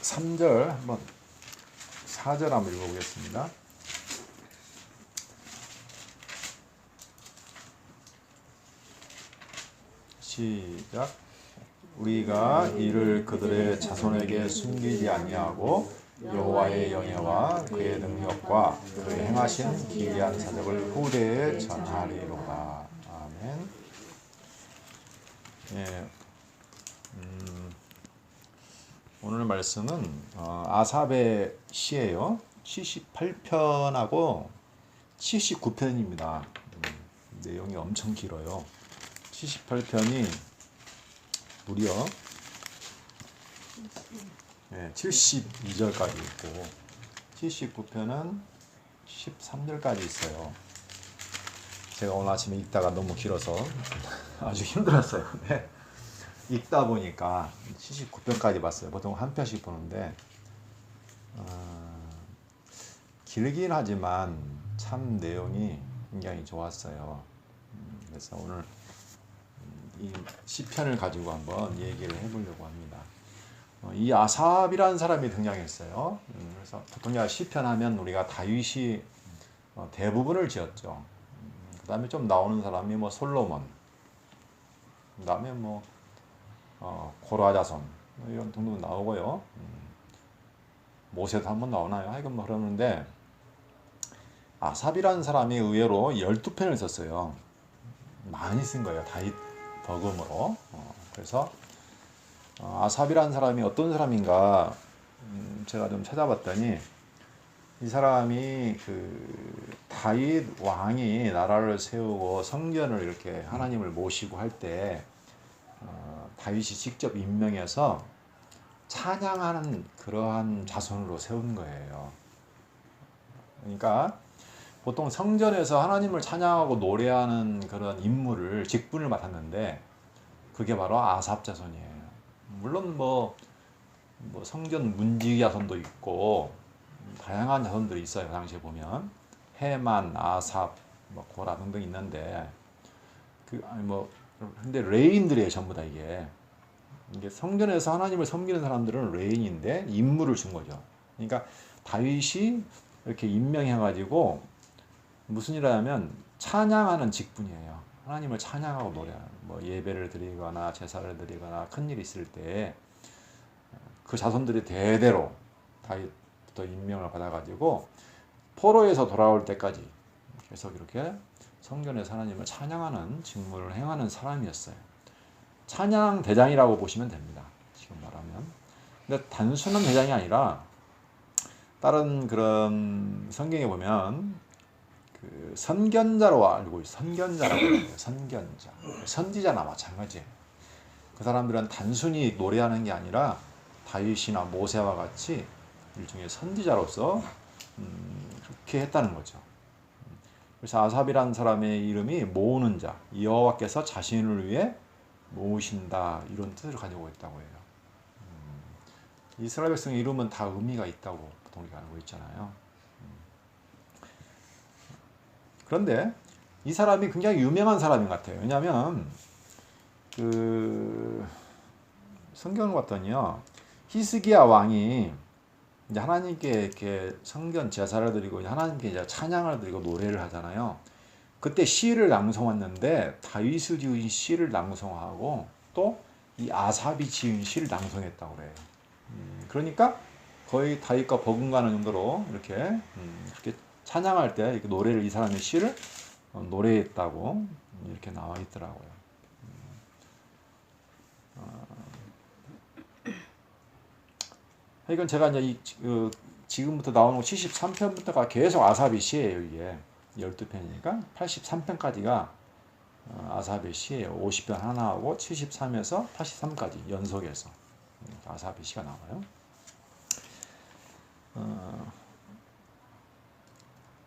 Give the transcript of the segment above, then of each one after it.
3절 한번 4절 한번 읽어보겠습니다. 시작. 우리가 이를 그들의 자손에게 숨기지 아니하고 여호와의 영예와 그의 능력과 그의 행하신 기이한 사적을 후대에 전하리로다. 아멘. 예, 오늘 말씀은 아삽의 시예요. 78편하고 79편입니다. 내용이 엄청 길어요. 78편이 무려 72절까지 있고 79편은 13절까지 있어요. 제가 오늘 아침에 읽다가 너무 길어서 아주 힘들었어요. 근데 읽다 보니까 79편까지 봤어요. 보통 한 편씩 보는데 길긴 하지만 참 내용이 굉장히 좋았어요. 그래서 오늘 이 시편을 가지고 한번 얘기를 해보려고 합니다. 이 아삽이라는 사람이 등장했어요. 그래서 보통 시편 하면 우리가 다윗이 대부분을 지었죠. 그 다음에 좀 나오는 사람이 뭐 솔로몬, 그 다음에 뭐 고라자손 이런 등등 나오고요. 모세도 한번 나오나요? 하여간 뭐 그러는데 아삽이라는 사람이 의외로 12편을 썼어요. 많이 쓴 거예요. 다윗 덕음으로. 그래서 아삽이라는 사람이 어떤 사람인가 제가 좀 찾아봤더니 이 사람이 그 다윗 왕이 나라를 세우고 성전을 이렇게 하나님을 모시고 할 때 다윗이 직접 임명해서 찬양하는 그러한 자손으로 세운 거예요. 그러니까 보통 성전에서 하나님을 찬양하고 노래하는 그런 임무를 직분을 맡았는데 그게 바로 아삽 자손이에요. 물론 뭐 성전 문지 자손도 있고 다양한 자손들이 있어요. 당시에 보면 헤만, 아삽, 고라 등등 있는데 근데 레인들이에요. 전부 다 이게 성전에서 하나님을 섬기는 사람들은 레인인데 임무를 준 거죠. 그러니까 다윗이 이렇게 임명해가지고 무슨 일을 하면 찬양하는 직분이에요. 하나님을 찬양하고 노래하는 예배를 드리거나 제사를 드리거나 큰일이 있을 때 그 자손들이 대대로 다윗부터 임명을 받아가지고 포로에서 돌아올 때까지 계속 이렇게 성전에서 하나님을 찬양하는 직무를 행하는 사람이었어요. 찬양 대장이라고 보시면 됩니다. 지금 말하면. 근데 단순한 대장이 아니라 다른 그런 성경에 보면 그 선견자로 알고 있어요. 선견자라고 해요. 선견자. 선지자나 마찬가지예요. 그 사람들은 단순히 노래하는 게 아니라 다윗이나 모세와 같이 일종의 선지자로서 그렇게 했다는 거죠. 그래서 아삽이라는 사람의 이름이 모으는 자, 여호와께서 자신을 위해 모으신다 이런 뜻을 가지고 있다고 해요. 이스라엘 백성의 이름은 다 의미가 있다고 보통 우리가 알고 있잖아요. 그런데 이 사람이 굉장히 유명한 사람인 것 같아요. 왜냐하면 그 성경을 봤더니요, 히스기야 왕이 이제 하나님께 이렇게 성전 제사를 드리고 하나님께 이제 찬양을 드리고 노래를 하잖아요. 그때 시를 낭송했는데 다윗이 지은 시를 낭송하고 또 이 아삽이 지은 시를 낭송했다고 그래요. 그러니까 거의 다윗과 버금가는 정도로 이렇게 찬양할 때 이렇게 노래를 이 사람의 시를 노래했다고 이렇게 나와 있더라고요. 이건 제가 이제 지금부터 나오는 73편부터가 계속 아삽의 시예요. 이게 12편이니까 83편까지가 아삽의 시예요. 50편 하나 하고 73에서 83까지 연속해서 아삽의 시가 나와요.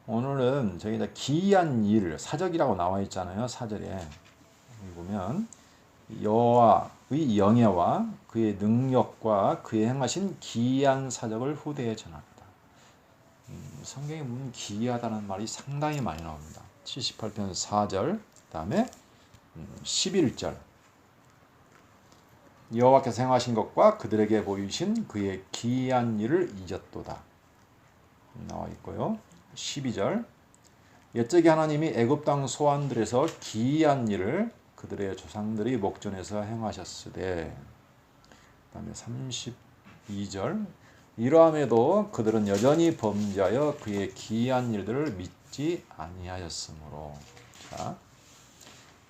오늘은 저기 기이한 일, 사적이라고 나와 있잖아요. 4절에 여기 보면 여호와의 영예와 그의 능력과 그의 행하신 기이한 사적을 후대에 전합니다. 성경에 보면 기이하다는 말이 상당히 많이 나옵니다. 78편 4절, 그 다음에 11절, 여호와께서 행하신 것과 그들에게 보이신 그의 기이한 일을 잊었도다. 나와 있고요. 12절 옛적에 하나님이 애굽 땅 소환들에서 기이한 일을 그들의 조상들이 목전에서 행하셨으되 그 다음에 32절 이러함에도 그들은 여전히 범죄하여 그의 기이한 일들을 믿지 아니하였으므로. 자,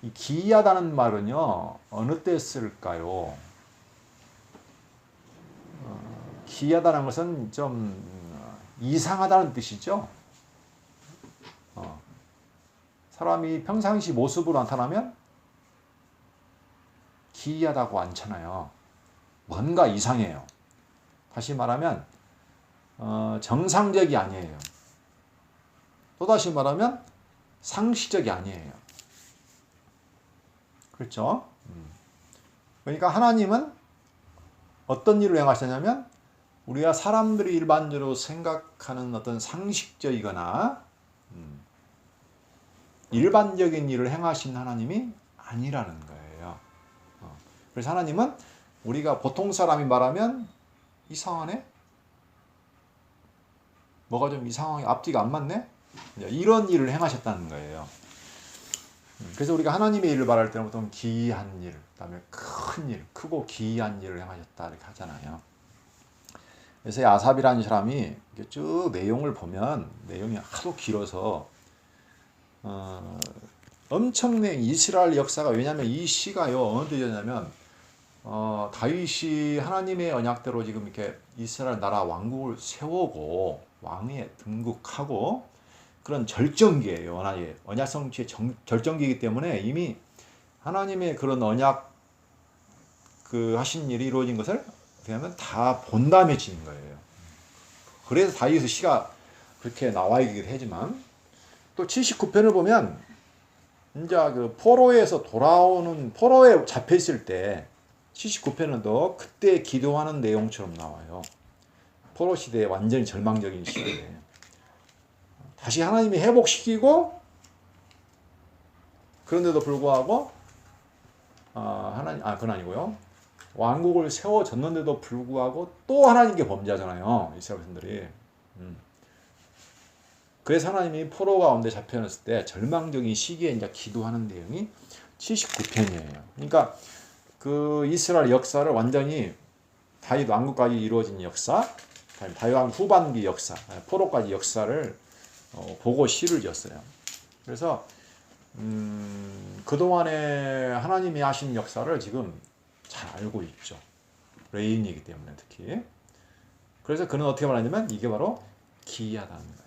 이 기이하다는 말은요 어느 때 쓸까요? 기이하다는 것은 좀 이상하다는 뜻이죠. 사람이 평상시 모습으로 나타나면 기이하다고 않잖아요. 뭔가 이상해요. 다시 말하면 정상적이 아니에요. 또다시 말하면 상시적이 아니에요. 그렇죠? 그러니까 하나님은 어떤 일을 행하시냐면 우리가 사람들이 일반적으로 생각하는 어떤 상식적이거나 일반적인 일을 행하신 하나님이 아니라는 거예요. 그래서 하나님은 우리가 보통 사람이 말하면 이상하네? 뭐가 좀 이상하게 앞뒤가 안 맞네? 이런 일을 행하셨다는 거예요. 그래서 우리가 하나님의 일을 말할 때는 보통 기이한 일, 그다음에 큰 일, 크고 기이한 일을 행하셨다 이렇게 하잖아요. 그래서 아삽이라는 사람이 쭉 내용을 보면 내용이 하도 길어서 엄청난 이스라엘 역사가 왜냐하면 이 시가요 어느 때였냐면 다윗이 하나님의 언약대로 지금 이렇게 이스라엘 나라 왕국을 세우고 왕위에 등극하고 그런 절정기예요. 언약 성취의 절정기이기 때문에 이미 하나님의 그런 언약 그 하신 일이 이루어진 것을 그러면 다 본 다음에 지은 거예요. 그래서 다윗의 시가 그렇게 나와 있긴 하지만 또 79편을 보면 이제 그 포로에서 돌아오는 포로에 잡혀 있을 때 79편은 또 그때 기도하는 내용처럼 나와요. 포로 시대에 완전히 절망적인 시대에 다시 하나님이 회복시키고 그런데도 불구하고 그건 아니고요. 왕국을 세워졌는데도 불구하고 또 하나님께 범죄하잖아요. 이스라엘 백성들이. 그래서 하나님이 포로 가운데 잡혀놨을 때 절망적인 시기에 이제 기도하는 내용이 79편이에요. 그러니까 그 이스라엘 역사를 완전히 다윗 왕국까지 이루어진 역사, 다윗 왕 후반기 역사, 포로까지 역사를 보고 시를 지었어요. 그래서 그동안에 하나님이 하신 역사를 지금 잘 알고 있죠. 레인이기 때문에 특히. 그래서 그는 어떻게 말하냐면 이게 바로 기이하다는 거예요.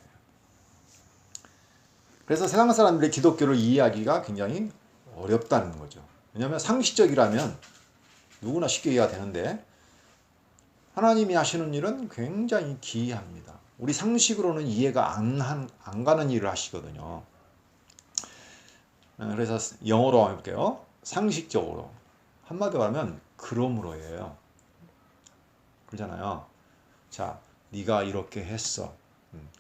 그래서 세상 사람들이 기독교를 이해하기가 굉장히 어렵다는 거죠. 왜냐하면 상식적이라면 누구나 쉽게 이해가 되는데 하나님이 하시는 일은 굉장히 기이합니다. 우리 상식으로는 이해가 안 가는 일을 하시거든요. 그래서 영어로 한번 해볼게요. 상식적으로. 한마디로 하면 그러므로예요. 그러잖아요. 자, 네가 이렇게 했어.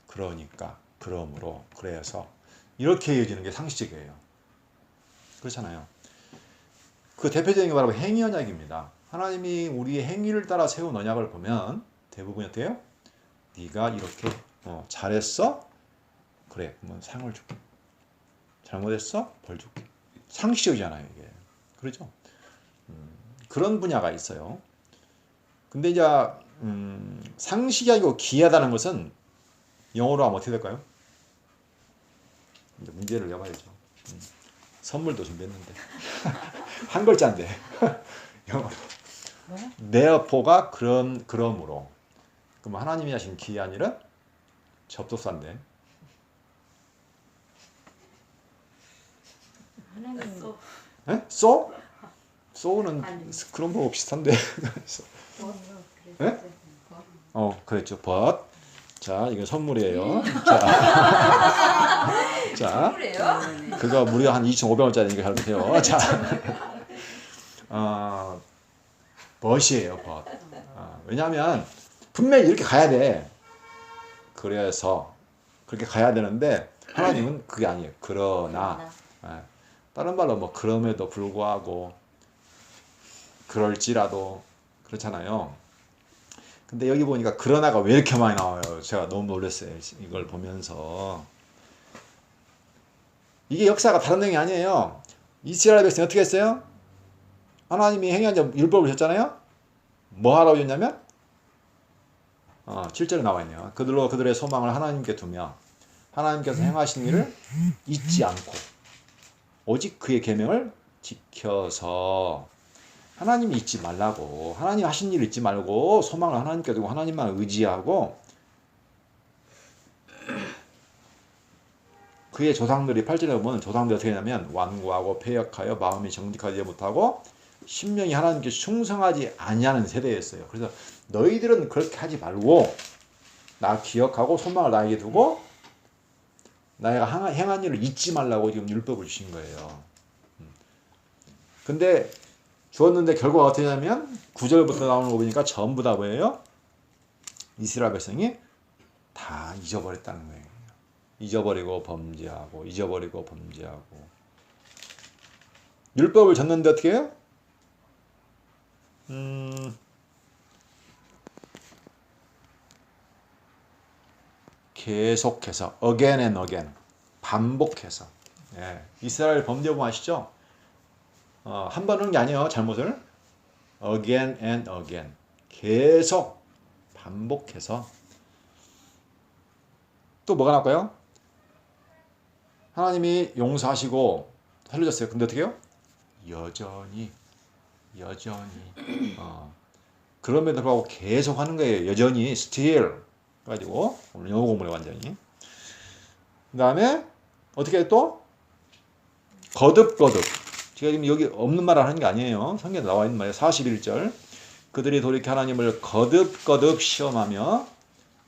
그러니까, 그러므로, 그래서 이렇게 이어지는 게 상식적이에요. 그렇잖아요. 그 대표적인 게 바로 행위 언약입니다. 하나님이 우리의 행위를 따라 세운 언약을 보면 대부분이 어때요? 네가 이렇게 잘했어? 그래, 그러면 상을 줄게. 잘못했어? 벌 줄게. 상식적이잖아요, 이게. 그렇죠? 그런 분야가 있어요. 근데 이제 상식이 아니고 기이하다는 것은 영어로 하면 어떻게 될까요? 이제 문제를 내봐야죠. 선물도 준비했는데 한 글자인데 영어로. therefore가 그러므로. 그럼 하나님이 하신 기이한 일은 접속사인데. 하나님. 네? so? so는 그런 거 비슷한데. 네? 그랬죠. but. 자, 이거 선물이에요. 자, 그거 무려 한 2,500원짜리니까 잘못해요. 자, but이에요. but. 왜냐하면 분명히 이렇게 가야 돼. 그래서 그렇게 가야 되는데 하나님은 그게 아니에요. 그러나. 다른 말로 뭐 그럼에도 불구하고 그럴지라도 그렇잖아요. 근데 여기 보니까 그러나가 왜 이렇게 많이 나와요? 제가 너무 놀랐어요. 이걸 보면서. 이게 역사가 다른 내용이 아니에요. 이스라엘 백성이 어떻게 했어요? 하나님이 행위한 율법을 주셨잖아요. 뭐 하라고 줬냐면 7절에 나와 있네요. 그들의 소망을 하나님께 두며 하나님께서 행하신 일을 잊지 않고 오직 그의 계명을 지켜서 하나님이 잊지 말라고, 하나님 하신 일을 잊지 말고 소망을 하나님께 두고 하나님만 의지하고, 그의 조상들이 8절에 보면 조상들이 어떻게 하냐면 완고하고 패역하여 마음이 정직하지 못하고 심령이 하나님께 충성하지 아니하는 세대였어요. 그래서 너희들은 그렇게 하지 말고 나 기억하고 소망을 나에게 두고 내가 행한 일을 잊지 말라고 지금 율법을 주신 거예요. 근데 주었는데 결과가 어떻게 되냐면 9절부터 나오는 거 보니까 전부 다 뭐예요? 이스라엘 백성이 다 잊어버렸다는 거예요. 잊어버리고 범죄하고 잊어버리고 범죄하고. 율법을 줬는데 어떻게 해요? 계속해서 again and again 반복해서. 예, 이스라엘 범죄범 아시죠? 한 번 하는 게 아니에요. 잘못을 again and again 계속 반복해서. 또 뭐가 나올까요? 하나님이 용서하시고 살려줬어요. 근데 어떻게 해요? 여전히 그럼에도 불구하고 계속 하는 거예요. 여전히 still 가지고 오늘 영어 공부를 완전히. 그 다음에 어떻게 또 거듭 제가 지금 여기 없는 말을 하는 게 아니에요. 성경에 나와 있는 말이에요. 41절 그들이 돌이켜 하나님을 거듭 시험하며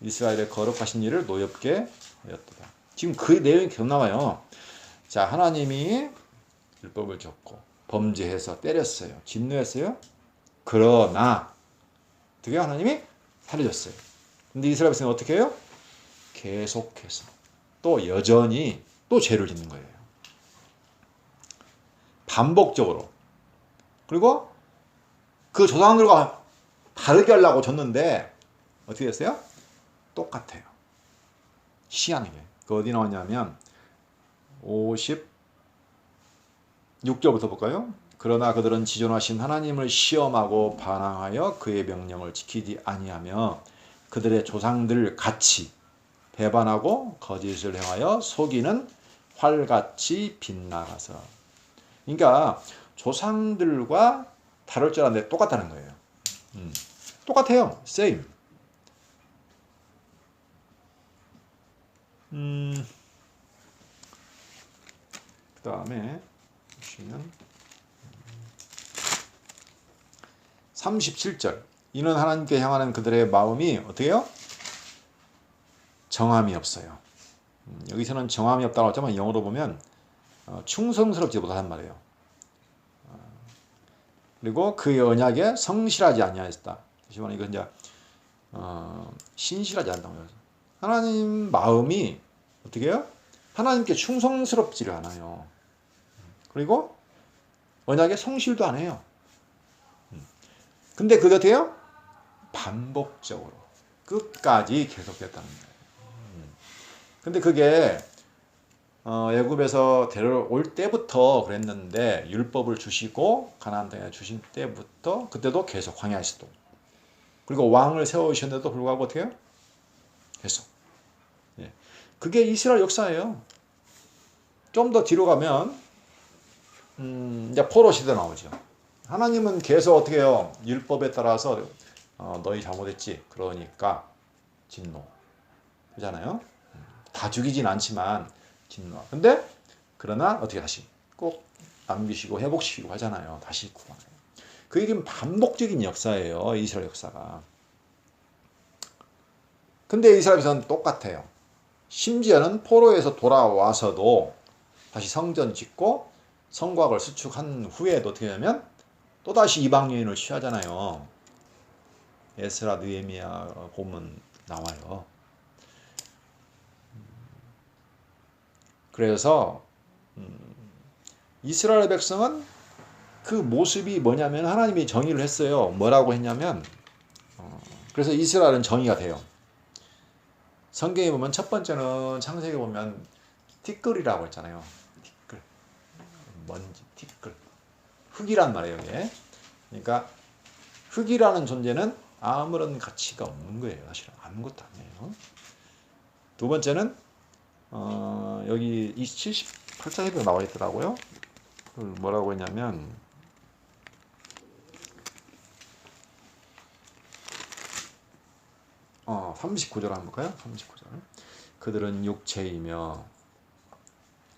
이스라엘의 거룩하신 일을 노엽게 하였도다. 지금 그 내용이 계속 나와요. 자, 하나님이 율법을 줬고 범죄해서 때렸어요. 진노했어요. 그러나 어떻게 하나님이 살려줬어요. 근데 이스라엘 백성은 어떻게 해요? 계속해서 또 여전히 또 죄를 짓는 거예요. 반복적으로. 그리고 그 조상들과 다르게 하려고 줬는데 어떻게 됐어요? 똑같아요. 희한하게. 그 어디 나왔냐면 56절부터 볼까요? 그러나 그들은 지존하신 하나님을 시험하고 반항하여 그의 명령을 지키지 아니하며 그들의 조상들 같이 배반하고 거짓을 행하여 속이는 활같이 빗나가서. 그러니까 조상들과 다를 줄 알았는데 똑같다는 거예요. 똑같아요. same. 그 다음에 보시면 37절 이는 하나님께 향하는 그들의 마음이 어떻게 해요? 정함이 없어요. 여기서는 정함이 없다고 하지만 영어로 보면 충성스럽지 못하단 말이에요. 그리고 그의 언약에 성실하지 아니하였다. 다시만 이건 이제 신실하지 않다고요. 하나님 마음이 어떻게 해요? 하나님께 충성스럽지를 않아요. 그리고 언약에 성실도 안 해요. 근데 그게 어떻게 해요? 반복적으로 끝까지 계속됐다는 거예요. 근데 그게 애굽에서 데려올 때부터 그랬는데 율법을 주시고 가나안 땅에 주신 때부터 그때도 계속 광야에서도 그리고 왕을 세우셨는데도 불구하고 어떻게 해요? 계속. 예. 그게 이스라엘 역사예요. 좀 더 뒤로 가면 이제 포로 시대 나오죠. 하나님은 계속 어떻게 해요? 율법에 따라서 너희 잘못했지. 그러니까 진노. 그잖아요. 다 죽이진 않지만 진노. 근데 그러나 어떻게 다시 꼭 남기시고 회복시키고 하잖아요. 다시 구원해요. 그게 지금 반복적인 역사예요. 이스라엘 역사가. 근데 이스라엘에서는 똑같아요. 심지어는 포로에서 돌아와서도 다시 성전 짓고 성곽을 수축한 후에도 어떻게 하냐면 또다시 이방 여인을 취하잖아요. 에스라 느헤미야 보면 나와요. 그래서 이스라엘 백성은 그 모습이 뭐냐면 하나님이 정의를 했어요. 뭐라고 했냐면 그래서 이스라엘은 정의가 돼요. 성경에 보면 첫 번째는 창세기 보면 티끌이라고 했잖아요. 티끌, 먼지, 티끌, 흙이란 말이에요. 이게. 그러니까 흙이라는 존재는 아무런 가치가 없는 거예요. 사실은 아무것도 아니에요. 두 번째는 여기 이 78장에도 나와 있더라고요. 뭐라고 했냐면 39절 한번 볼까요? 39절. 그들은 육체이며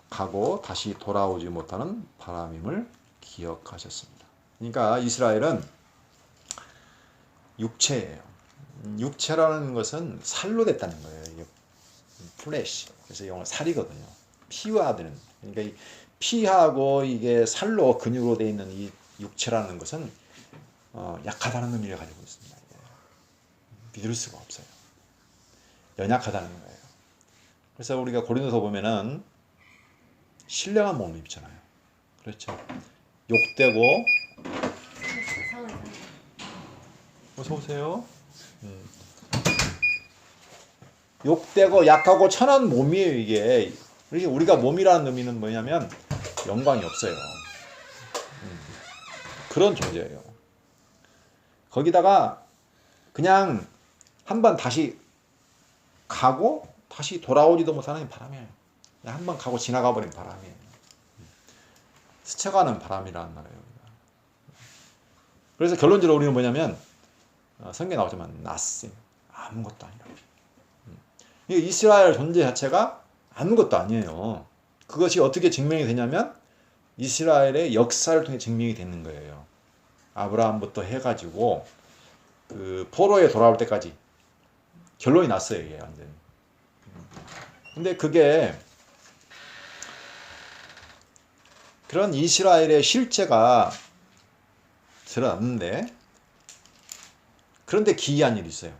가고 다시 돌아오지 못하는 바람임을 기억하셨습니다. 그러니까 이스라엘은 육체예요. 육체라는 것은 살로 됐다는 거예요. 플래시. 그래서 영어 살이거든요. 피화되는. 그러니까 이 피하고 이게 살로 근육으로 되어 있는 이 육체라는 것은 약하다는 의미를 가지고 있습니다. 믿을 수가 없어요. 연약하다는 거예요. 그래서 우리가 고린도서 보면은 신령한 몸을 입잖아요. 그렇죠. 욕되고 어서 오세요. 욕되고 약하고 천한 몸이에요. 이게 우리가 몸이라는 의미는 뭐냐면 영광이 없어요. 그런 존재예요. 거기다가 그냥 한번 다시 가고 다시 돌아오지도 못하는 바람이에요. 한번 가고 지나가 버린 바람이에요. 스쳐가는 바람이라는 말이에요. 그래서 결론적으로 우리는 뭐냐면 성경에 나오지만 nothing, 아무것도 아니라. 이스라엘 존재 자체가 아무것도 아니에요. 그것이 어떻게 증명이 되냐면 이스라엘의 역사를 통해 증명이 되는 거예요. 아브라함부터 해가지고 그 포로에 돌아올 때까지 결론이 났어요. 이게 완전. 근데 그게 그런 이스라엘의 실체가 드러났는데 그런데 기이한 일이 있어요.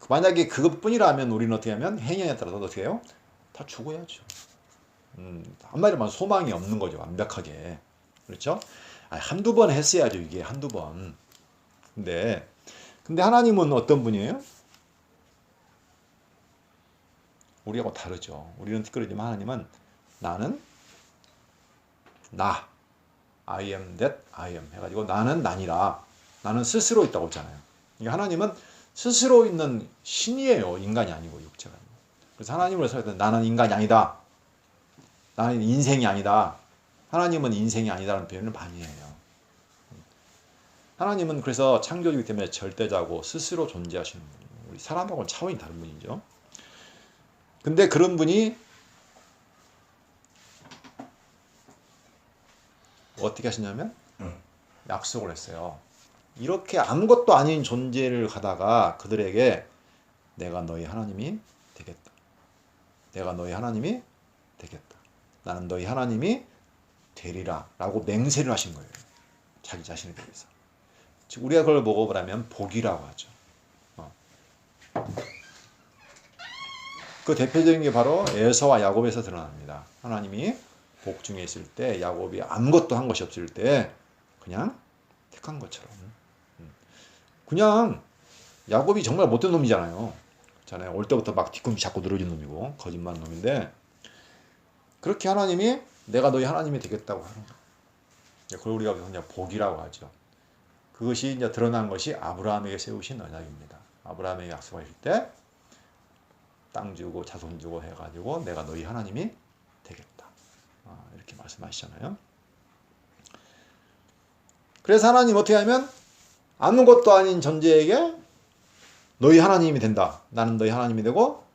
만약에 그것뿐이라면 우리는 어떻게 하면 행위에 따라서 어떻게 해요? 다 죽어야죠. 한마디로 말하면 소망이 없는 거죠. 완벽하게. 그렇죠? 한두 번 했어야죠. 이게 한두 번. 근데 하나님은 어떤 분이에요? 우리하고 다르죠. 우리는 티끌이지만 하나님은 나는 나 I am that I am 해가지고 나는 나니라. 나는 스스로 있다고 했잖아요. 그러니까 하나님은 스스로 있는 신이에요. 인간이 아니고 육체가. 그래서 하나님을 설할 때 나는 인간이 아니다. 나는 인생이 아니다. 하나님은 인생이 아니다라는 표현을 많이 해요. 하나님은 그래서 창조주이기 때문에 절대자고 스스로 존재하시는 분이에요. 우리 사람하고는 차원이 다른 분이죠. 근데 그런 분이 어떻게 하시냐면 약속을 했어요. 이렇게 아무것도 아닌 존재를 가다가 그들에게 내가 너희 하나님이 되겠다. 내가 너희 하나님이 되겠다. 나는 너희 하나님이 되리라 라고 맹세를 하신 거예요. 자기 자신에 대해서. 즉 우리가 그걸 먹어보라면 복이라고 하죠. 그 대표적인 게 바로 에서와 야곱에서 드러납니다. 하나님이 복 중에 있을 때 야곱이 아무것도 한 것이 없을 때 그냥 택한 것처럼 그냥 야곱이 정말 못된 놈이잖아요. 올 때부터 막 뒤꿈치 잡고 늘어진 놈이고 거짓말하는 놈인데 그렇게 하나님이 내가 너희 하나님이 되겠다고 하는 거예요. 그걸 우리가 그냥 복이라고 하죠. 그것이 이제 드러난 것이 아브라함에게 세우신 언약입니다. 아브라함에게 약속하실 때 땅 주고 자손 주고 해가지고 내가 너희 하나님이 되겠다. 이렇게 말씀하시잖아요. 그래서 하나님 어떻게 하면 아무것도 아닌 존재에게 너희 하나님이 된다. 나는 너희 하나님이 되고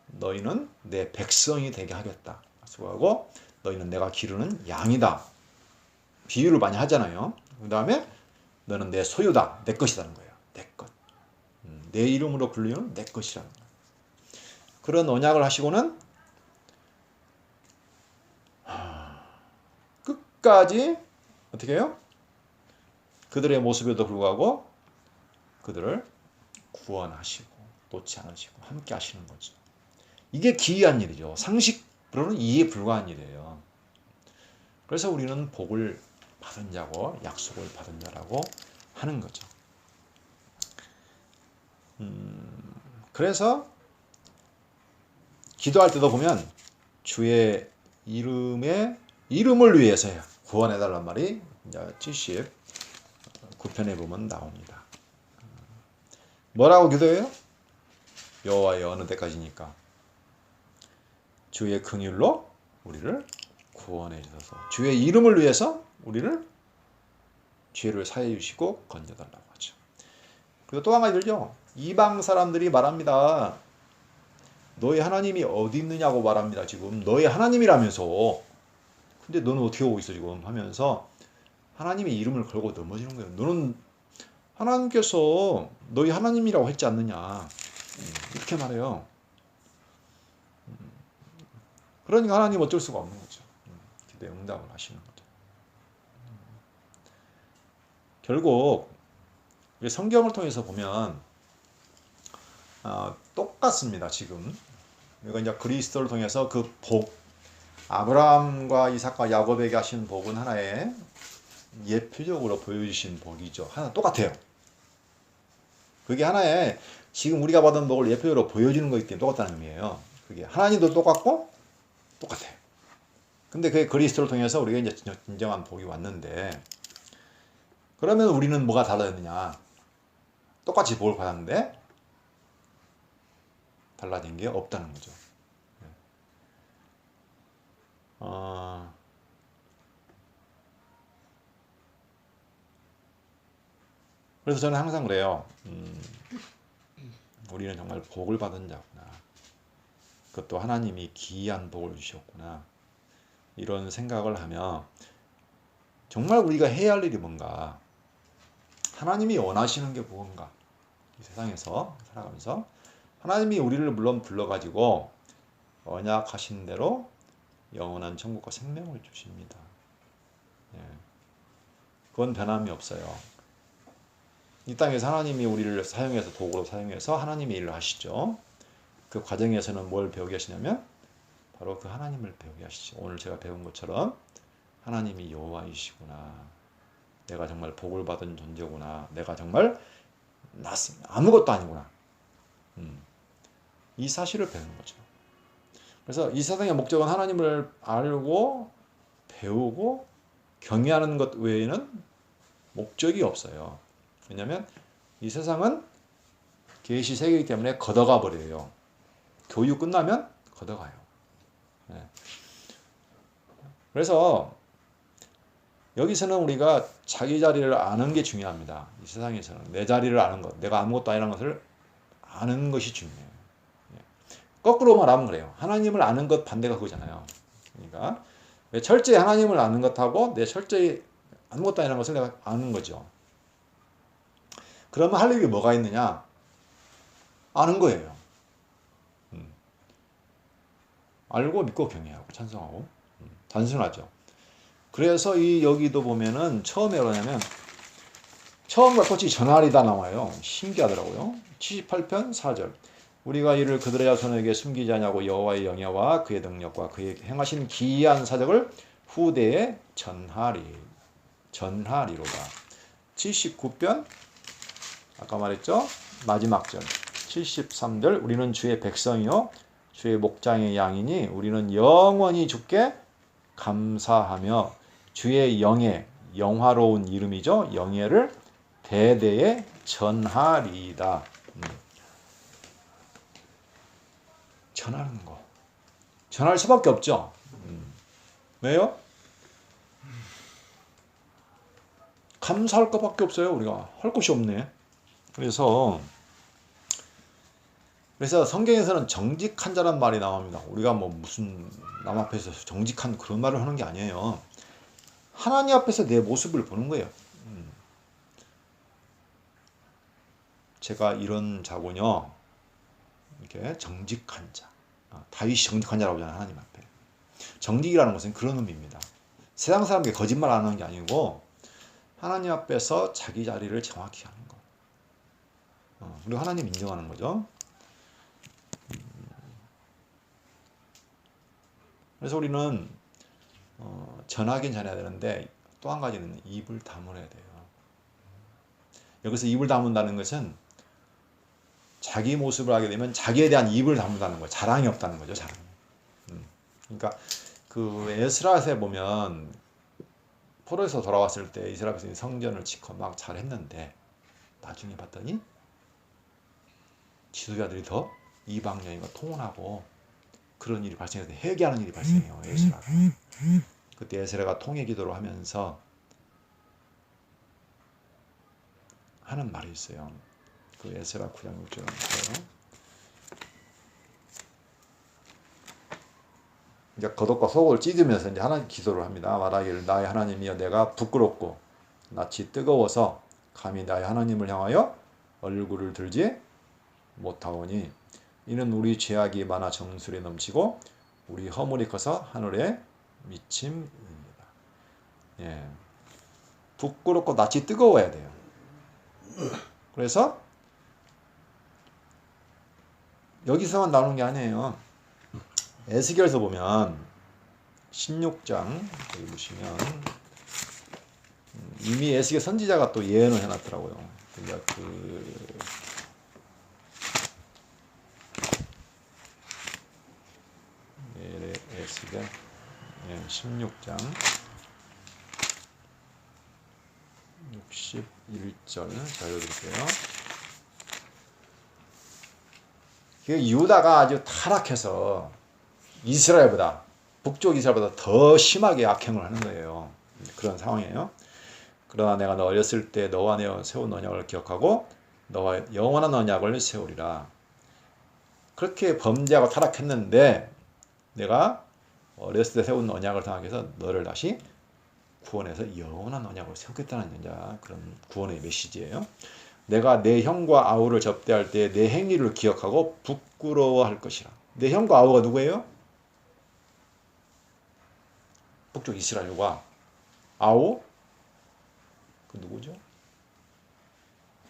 너희는 내 백성이 되게 하겠다. 약속하고 너희는 내가 기르는 양이다. 비유를 많이 하잖아요. 그 다음에 너는 내 소유다. 내 것이라는 거예요. 내 것. 내 이름으로 불리는 내 것이라는 거예요. 그런 언약을 하시고는 끝까지 어떻게 해요? 그들의 모습에도 불구하고 그들을 구원하시고 놓지 않으시고 함께 하시는 거죠. 이게 기이한 일이죠. 상식으로는 이해에 불과한 일이에요. 그래서 우리는 복을 받은 자고 약속을 받은 자라고 하는 거죠. 그래서 기도할 때도 보면 주의 이름을 위해서요. 구원해달란 말이 79편에 보면 나옵니다. 뭐라고 기도해요? 여호와의 어느 때까지니까 주의 긍휼로 우리를 구원해 주소서. 주의 이름을 위해서 우리를 죄를 사해 주시고 건져달라고 하죠. 그리고 또 한 가지 들죠. 이방 사람들이 말합니다. 너희 하나님이 어디 있느냐고 말합니다. 지금 너희 하나님이라면서. 근데 너는 어떻게 오고 있어 지금 하면서 하나님의 이름을 걸고 넘어지는 거예요. 너는 하나님께서 너희 하나님이라고 했지 않느냐. 이렇게 말해요. 그러니까 하나님 어쩔 수가 없는 거죠. 기도에 응답을 하시는 거죠. 결국 성경을 통해서 보면 똑같습니다. 지금 이거 이제 그리스도를 통해서 그 복, 아브라함과 이삭과 야곱에게 하신 복은 하나의 예표적으로 보여주신 복이죠. 하나 똑같아요. 그게 하나의 지금 우리가 받은 복을 예표적으로 보여주는 거기 때문에 똑같다는 의미예요. 그게 하나님도 똑같고 똑같아요. 근데 그게 그리스도를 통해서 우리가 이제 진정한 복이 왔는데 그러면 우리는 뭐가 달라졌느냐? 똑같이 복을 받았는데 달라진 게 없다는 거죠. 그래서 저는 항상 그래요. 우리는 정말 복을 받은 자구나. 그것도 하나님이 기이한 복을 주셨구나. 이런 생각을 하며 정말 우리가 해야 할 일이 뭔가, 하나님이 원하시는 게 무언가, 이 세상에서 살아가면서 하나님이 우리를 물론 불러가지고 언약하신 대로 영원한 천국과 생명을 주십니다. 그건 변함이 없어요. 이 땅에서 하나님이 우리를 사용해서 도구로 사용해서 하나님의 일을 하시죠. 그 과정에서는 뭘 배우게 하시냐면 바로 그 하나님을 배우게 하시죠. 오늘 제가 배운 것처럼 하나님이 여호와이시구나. 내가 정말 복을 받은 존재구나. 내가 정말 아무것도 아니구나. 이 사실을 배우는 거죠. 그래서 이 세상의 목적은 하나님을 알고 배우고 경외하는 것 외에는 목적이 없어요. 왜냐하면 이 세상은 계시 세계이기 때문에 걷어가 버려요. 교육 끝나면 걷어가요. 그래서 여기서는 우리가 자기 자리를 아는 게 중요합니다. 이 세상에서는 내 자리를 아는 것, 내가 아무것도 아니라는 것을 아는 것이 중요해요. 거꾸로 말하면 그래요. 하나님을 아는 것 반대가 그거잖아요. 그러니까 철저히 하나님을 아는 것하고 내 철저히 아무것도 아니라는 것을 내가 아는 거죠. 그러면 할 일이 뭐가 있느냐? 아는 거예요. 알고 믿고 경외하고 찬송하고 단순하죠. 그래서 여기도 보면은 처음에 뭐냐면 처음과 끝이 전하리다 나와요. 신기하더라고요. 78편 4절. 우리가 이를 그들의 자손에게 숨기지 아니하고 여호와의 영예와 그의 능력과 그의 행하신 기이한 사적을 후대에 전하리로다. 79편 아까 말했죠. 마지막 절 73절. 우리는 주의 백성이요 주의 목장의 양이니 우리는 영원히 주께 감사하며 주의 영화로운 이름이죠. 영예를 대대에 전하리이다. 전하는 거. 전할 수밖에 없죠. 왜요? 감사할 것밖에 없어요. 우리가 할 것이 없네. 그래서 성경에서는 정직한 자란 말이 나옵니다. 우리가 뭐 무슨 남 앞에서 정직한 그런 말을 하는 게 아니에요. 하나님 앞에서 내 모습을 보는 거예요. 제가 이런 자군요. 이렇게 정직한 자. 다윗이 정직한 자라고 하잖아요. 하나님 앞에. 정직이라는 것은 그런 의미입니다. 세상 사람에게 거짓말 안 하는 게 아니고 하나님 앞에서 자기 자리를 정확히 하는 거. 그리고 하나님 인정하는 거죠. 그래서 우리는 전하긴 전해야 되는데 또 한 가지는 입을 다물어야 돼요. 여기서 입을 다문다는 것은 자기 모습을 하게 되면 자기에 대한 입을 다문다는 거예요. 자랑이 없다는 거죠. 자랑. 그러니까 그 에스라에 보면 포로에서 돌아왔을 때 이스라엘 백성이 성전을 짓고 막 잘했는데 나중에 봤더니 지도자들이 더 이방 여인과 통혼하고 그런 일이 발생해서 회개하는 일이 발생해요. 에스라가. 그때 에스라가 통회 기도를 하면서 하는 말이 있어요. 그 에스라 9장 6절에 이제 겉옷과 속을 찢으면서 이제 하나님 기도를 합니다. 말하기를 나의 하나님이여 내가 부끄럽고 낯이 뜨거워서 감히 나의 하나님을 향하여 얼굴을 들지 못하오니 이는 우리 죄악이 많아 정수리 넘치고 우리 허물이 커서 하늘에 미침입니다. 예. 부끄럽고 낯이 뜨거워야 돼요. 그래서 여기서만 나오는 게 아니에요. 에스겔서 보면 16장 여기 보시면 이미 에스겔 선지자가 또 예언을 해놨더라고요. 그러니까 에스겔 16장 61절 자 읽어드릴게요. 유다가 아주 타락해서 이스라엘보다 북쪽 이스라엘보다 더 심하게 악행을 하는 거예요. 그런 상황이에요. 그러나 내가 너 어렸을 때 너와 내 세운 언약을 기억하고 너와 영원한 언약을 세우리라. 그렇게 범죄하고 타락했는데 내가 어렸을 때 세운 언약을 생각해서 너를 다시 구원해서 영원한 언약을 세우겠다는 그런 구원의 메시지예요. 내가 내 형과 아우를 접대할 때 내 행위를 기억하고 부끄러워할 것이라. 내 형과 아우가 누구예요? 북쪽 이스라엘과 아우 그 누구죠?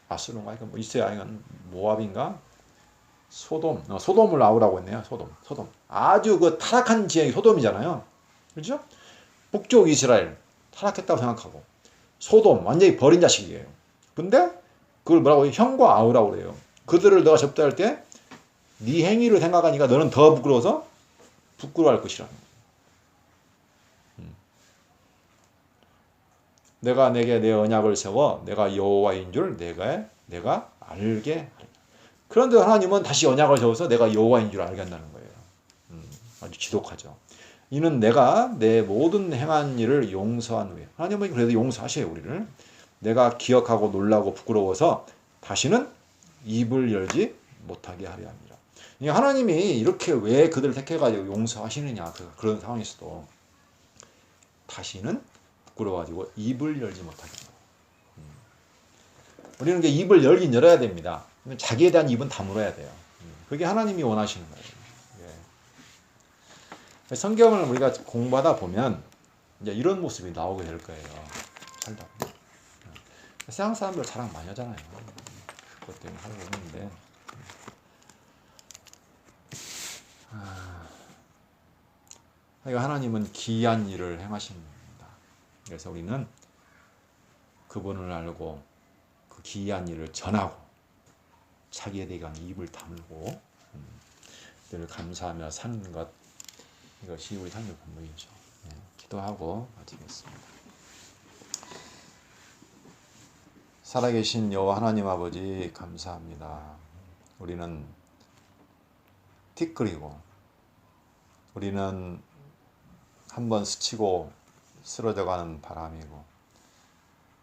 아수르인가? 뭐 있어야 아니면 모압인가? 소돔을 아우라고 했네요. 소돔. 아주 그 타락한 지역이 소돔이잖아요. 그렇죠? 북쪽 이스라엘 타락했다고 생각하고 소돔 완전히 버린 자식이에요. 근데 그걸 뭐라고 해요? 형과 아우라고 그래요. 그들을 너가 접대할 때 네 행위를 생각하니까 너는 더 부끄러워서 부끄러워할 것이라. 내가 내게 내 언약을 세워 내가 여호와인 줄 내가 알게 하리라. 그런데 하나님은 다시 언약을 세워서 내가 여호와인 줄 알게 한다는 거예요. 아주 지독하죠. 이는 내가 내 모든 행한 일을 용서한 후에 하나님은 그래도 용서하셔요. 우리를. 내가 기억하고 놀라고 부끄러워서 다시는 입을 열지 못하게 하려 합니다. 하나님이 이렇게 왜 그들을 택해가지고 용서하시느냐 그런 상황에서도 다시는 부끄러워가지고 입을 열지 못하게 합니다. 우리는 입을 열긴 열어야 됩니다. 자기에 대한 입은 다물어야 돼요. 그게 하나님이 원하시는 거예요. 예. 성경을 우리가 공부하다 보면 이제 이런 모습이 나오게 될 거예요. 살다 보면. 세상 사람들 자랑 많이 하잖아요. 그것 때문에 하고 있는데. 하나님은 기이한 일을 행하십니다. 그래서 우리는 그분을 알고 그 기이한 일을 전하고 자기에 대한 입을 다물고 늘 감사하며 사는 것 이것이 우리 삶의 본분이죠. 기도하고 마치겠습니다. 살아계신 여호와 하나님 아버지 감사합니다. 우리는 티끌이고 우리는 한번 스치고 쓰러져가는 바람이고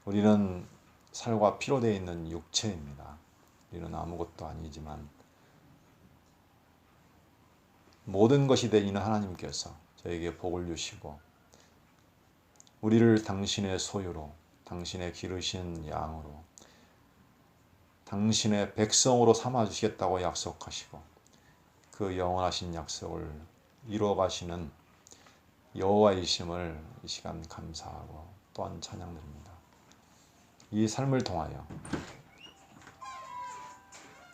우리는 살과 피로 되어 있는 육체입니다. 우리는 아무것도 아니지만 모든 것이 되시는 하나님께서 저에게 복을 주시고 우리를 당신의 소유로 당신의 기르신 양으로 당신의 백성으로 삼아주시겠다고 약속하시고 그 영원하신 약속을 이루어가시는 여호와이심을 이 시간 감사하고 또한 찬양드립니다. 이 삶을 통하여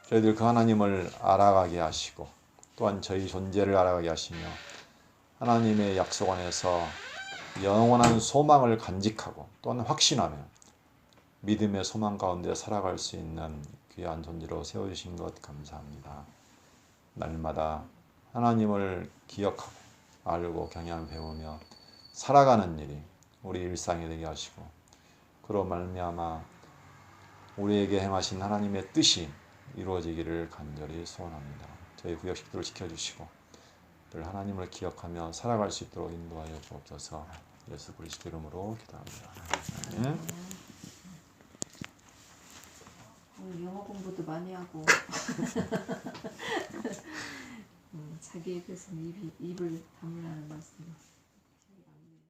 저희들 그 하나님을 알아가게 하시고 또한 저희 존재를 알아가게 하시며 하나님의 약속 안에서 영원한 소망을 간직하고 또는 확신하며 믿음의 소망 가운데 살아갈 수 있는 귀한 존재로 세워주신 것 감사합니다. 날마다 하나님을 기억하고 알고 경외하며 배우며 살아가는 일이 우리 일상이 되게 하시고 그로 말미암아 우리에게 행하신 하나님의 뜻이 이루어지기를 간절히 소원합니다. 저희 구역식들을 지켜주시고 늘 하나님을 기억하며 살아갈 수 있도록 인도하여 주옵소서. 예수 그리스도 이름으로 기도합니다. 아멘. 오늘 영어 공부도 많이 하고 자기에 대해서는 입을 다물라는 말씀.